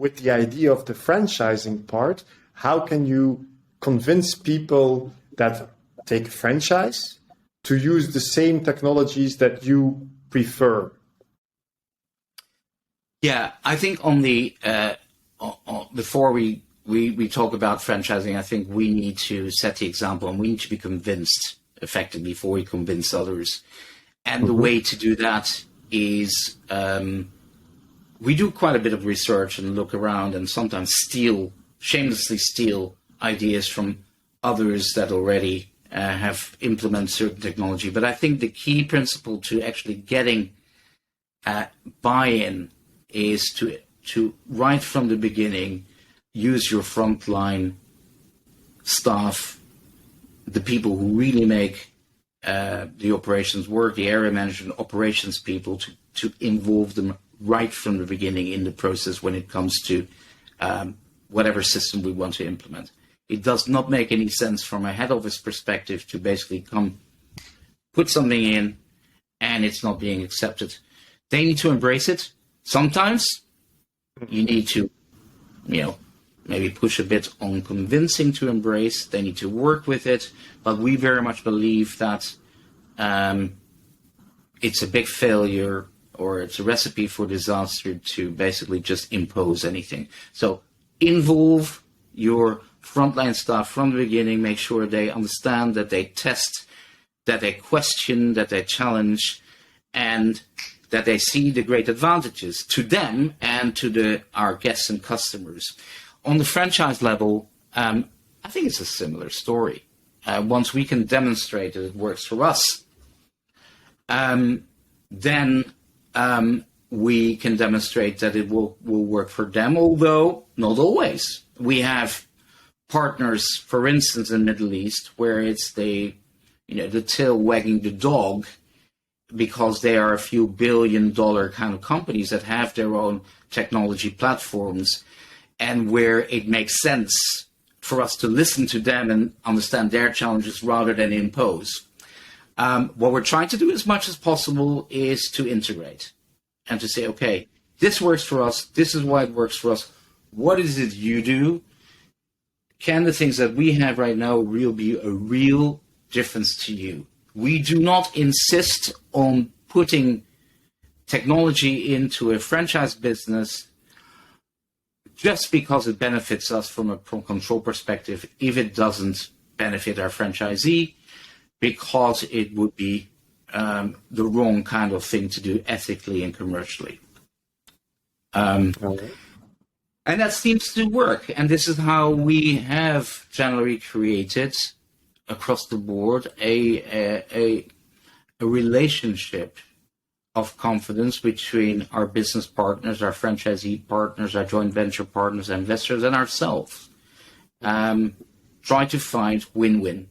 with the idea of the franchising part, how can you convince people that take a franchise to use the same technologies that you prefer? Yeah, I think on the before we talk about franchising, I think we need to set the example, and we need to be convinced effectively before we convince others. And the way to do that is we do quite a bit of research and look around and sometimes shamelessly steal ideas from others that already have implemented certain technology. But I think the key principle to actually getting buy-in is to right from the beginning use your frontline staff, the people who really make the operations work, the area management operations people, to involve them right from the beginning in the process when it comes to whatever system we want to implement. It does not make any sense from a head office perspective to basically put something in and it's not being accepted. They need to embrace it. Sometimes you need to, maybe push a bit on convincing to embrace. They need to work with it. But we very much believe that it's a big failure, or it's a recipe for disaster to basically just impose anything. So involve your frontline staff from the beginning. Make sure they understand, that they test, that they question, that they challenge, and that they see the great advantages to them and to our guests and customers. On the franchise level, I think it's a similar story. Once we can demonstrate that it works for us, then we can demonstrate that it will work for them, although not always. We have partners, for instance, in the Middle East, where it's the tail wagging the dog, because they are a few billion-dollar kind of companies that have their own technology platforms, and where it makes sense for us to listen to them and understand their challenges rather than impose. What we're trying to do as much as possible is to integrate and to say, okay, this works for us. This is why it works for us. What is it you do? Can the things that we have right now be a real difference to you? We do not insist on putting technology into a franchise business just because it benefits us from a control perspective, if it doesn't benefit our franchisee, because it would be the wrong kind of thing to do ethically and commercially. And that seems to work. And this is how we have generally created across the board a relationship of confidence between our business partners, our franchisee partners, our joint venture partners, investors, and ourselves. Try to find win-win.